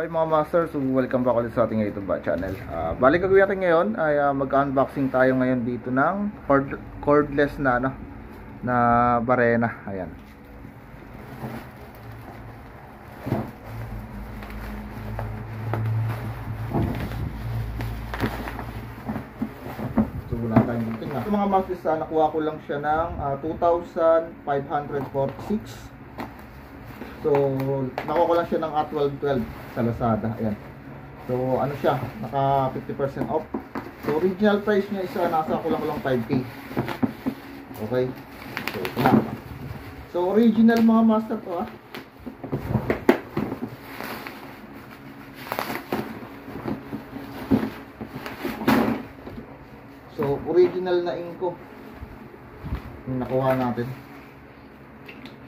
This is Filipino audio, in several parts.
Okay mga master, so welcome back ulit sa ating YouTube channel. Balik gagawin natin ngayon ay mag-unboxing tayo ngayon dito ng cordless na na barena. Ayan. So wala tayong dito na. Ito mga master, nakuha ko lang siya ng 2,546. So, nakuha ko lang siya ng 12.12 sa Lazada. Ayan. So, ano siya? Naka 50% off. So, original price niya isa nasa kulang-kulang 5K. Okay? So, ito na. So, original mga master to So, original na inko yung nakuha natin.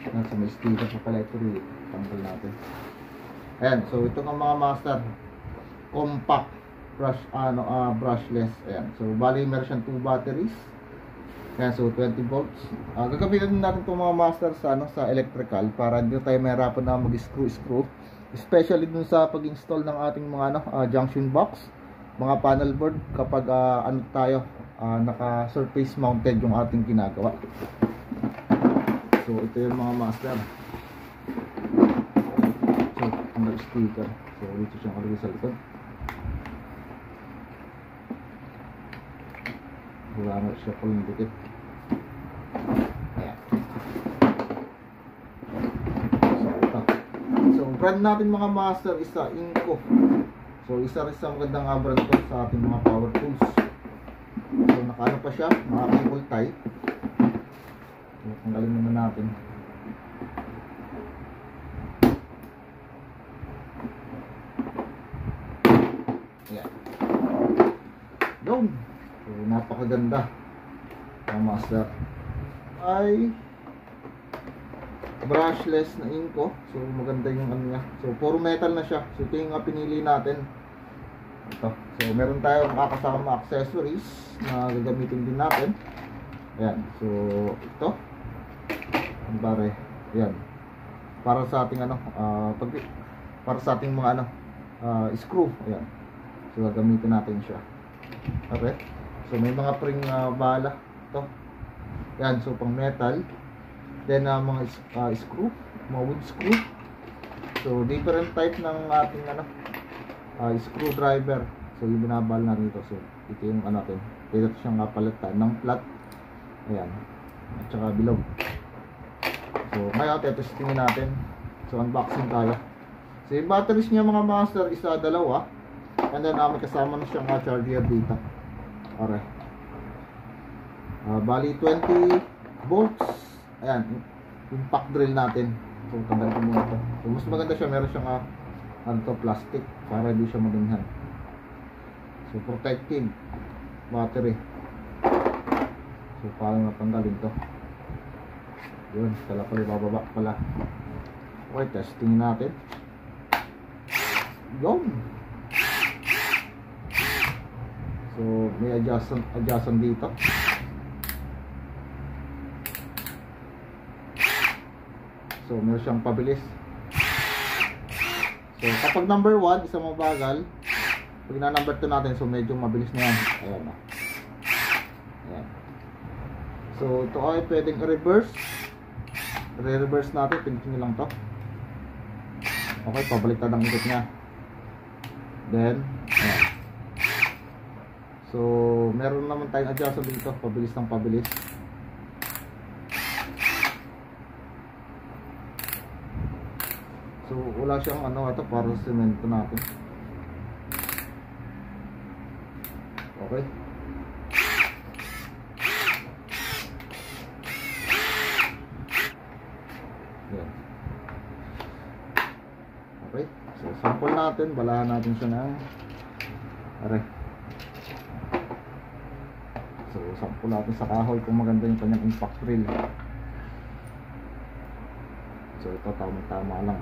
Nasa may sticker pa pala ito rin. Tanggal natin. Ayan, so ito ng mga master compact brush, brushless. Ayan, so bali meron siyang 2 batteries. Ayan, so 20 volts. Gagamitin natin itong mga master sa, sa electrical para hindi tayo mahirapan na mag-screw. Especially dun sa pag-install ng ating mga junction box, mga panel board kapag naka-surface mounted yung ating ginagawa. So ito yung mga master. So ang sticker. So dito siyang kalagay sa likod. Wala na siya pang dikit. Ayan. So ito. So brand natin mga master is Inco. So isa rin sa magandang brand to sa ating mga power tools. So nakaano pa siya, mga cable tie. Tanggalin muna natin. Ayan. Doon. So, napakaganda. Ang master ay brushless na inko. So maganda yung ano niya. So puro metal na siya. So ito yung pinili natin. Ito. So meron tayong kasama accessories na gagamitin din natin. Ayan. So ito ang bare. Ayan. Para sa ating para sa ating mga screw. Ayan. So gagamitin natin siya. Okay. So may mga pring bala ito. Ayan, so pang metal. Then mga screw, mga wood screw. So different type ng ating screwdriver. So yung binabal natin ito. So ito yung natin. Pwede siyang palitan ng flat. Ayan. At saka bilog. So ngayon testingin natin. So unboxing tayo. So yung batteries niya mga master is dalawa. And then may kasama na siyang charger dito. Okay. Bali 20 volts. Ayan, impact drill natin. So tanggal ko muna ito. So mas maganda siya, meron siyang plastic para hindi siya maganyan. So protective battery. So paano natanggalin to? Yun, tala pala bababa pala. Okay, testing natin. Yun. So may adjustment dito. So meron siyang pabilis. So kapag number 1 isa mabagal, pag na number 2 natin, so medyo mabilis na yan. Ayan na. Ayan. So ito ay pwedeng i-reverse. Re-reverse natin, pindutin nyo lang to. Okay, pabaliktad ang ikot niya. Then ayan. So meron naman tayong adjustment dito, pabilis ng pabilis. So wala siyang ito para sa semento natin. Okay. Yan. Okay. So sample natin, balahan natin siya ng So sample natin sa kahoy kung maganda yung kanyang impact drill. So ito tama lang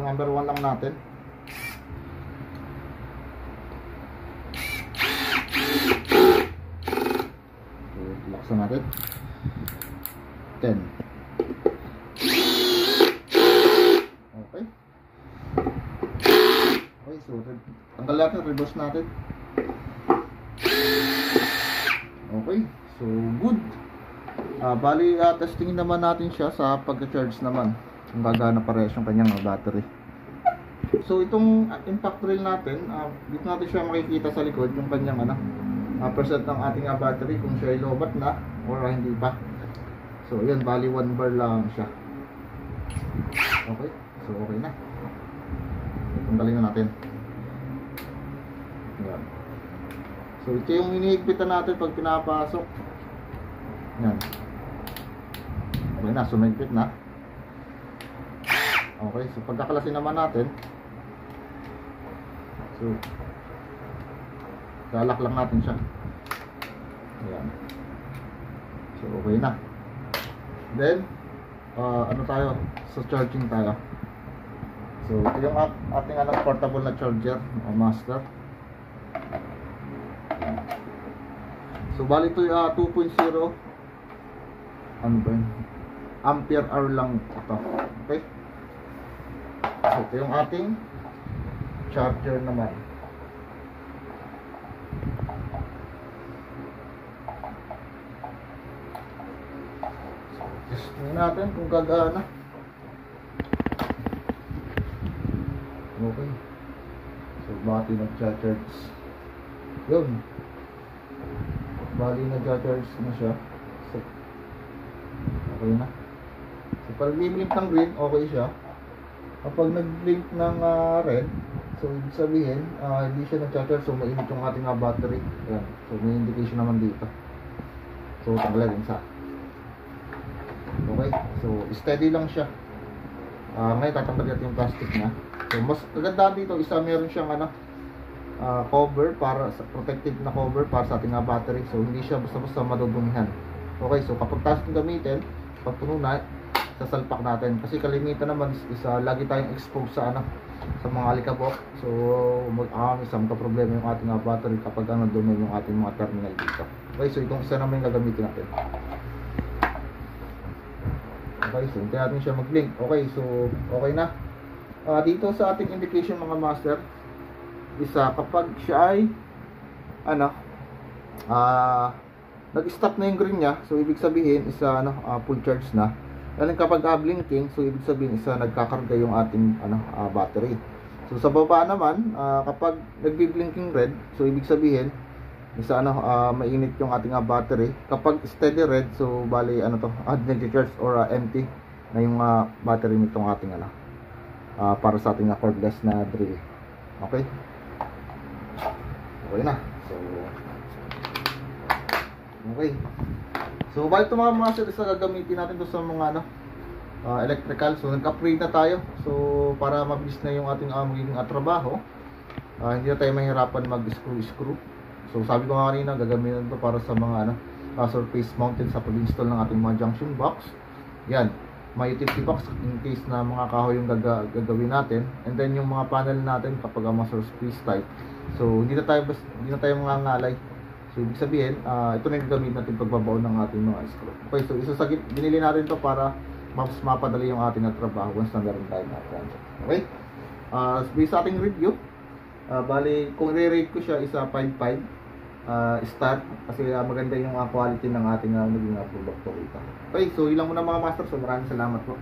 number 1 lang natin. So, laksan natin. 10. Okay. Okay, so tanggal natin, reverse natin. Okay, so good. Bali, testingin naman natin siya sa pagka-charge naman. Kung gagana parehas yung kanyang battery. So itong impact rail natin, dito natin siya makikita sa likod yung kanyang percent ng ating battery, kung siya ay lobat na or hindi pa. So yun, bali 1 bar lang siya. Okay, so okay na. Tanggalin na natin. Yan. So ito yung hinihigpitan natin pag pinapasok. Yan. Okay na, sumigpit na. Okay, so pagkakalasin naman natin, so lalak lang natin siya. Ayan. So okay na. Then ano tayo, sa charging tayo. So ito yung ating portable na charger o master. So bali ito yung 2.0 ano ba yun? Ampere hour lang ito. Okay, so ito yung ating charger naman. So testing natin kung gagana. Okay, so bati nag-charge. Yun, bali nag-charge na siya. So okay na. So pag nag-blink ng green, okay siya. Kapag nag-blink ng red, so ibig sabihin hindi siya nag-charge, so mainit yung ating battery. Ayan. So may indication naman dito. So tanggalin sa. Okay, so steady lang siya. Ngayon tatanggal natin yung plastic niya. So mas maganda dito, isa meron siyang cover, para sa protective na cover para sa ating battery. So hindi siya basta-basta madudumihan. Okay, so kapag taas ng gamitin, pag puno na, sasalpak natin. Kasi kalimitan naman is lagi tayong exposed sa sa mga alikabok. So isang problema yung ating battery kapag dumi yung ating mga terminal dito. Okay, so itong isa naman yung gagamitin natin. Okay, so hintayin natin siya mag-blink. Okay, so okay na. Dito sa ating indication mga master, isa kapag siya ay nag-stop na yung green niya, so ibig sabihin isa full charge na. Dahil kapag blinking, so ibig sabihin isa nagkakarga yung ating battery. So sa baba naman, kapag nagbi-blinking red, so ibig sabihin isa mainit yung ating battery. Kapag steady red, so bali nag-charge or empty na yung battery nitong ating para sa ating cordless na drill. Okay? Okay na. So okay. So bali ito mga master, isa gagamitin natin to sa mga electrical. So nag-upgrade na tayo. So para mabilis na yung ating magiging trabaho, hindi na tayo mahirapan mag-screw. So sabi ko nga kanina, gagamitin to para sa mga surface mounted sa pag-install ng ating mga junction box. Yan, may utility box in case na mga kahoy yung gagawin natin. And then yung mga panel natin kapag mga surface type. So hindi na tayo mangangalay. So ibig sabihin, ito na yung gagamitin natin pagbabaon ng ating mga screw. Okay, so isa sa binili natin to para mas mapadali yung ating trabaho once na meron tayo na project. Okay? Based sa ating review, bali kung i-rate ko siya isa 5.5 start, kasi maganda yung quality ng ating naging product rito. Okay, so ilang muna mga master. So maraming salamat po.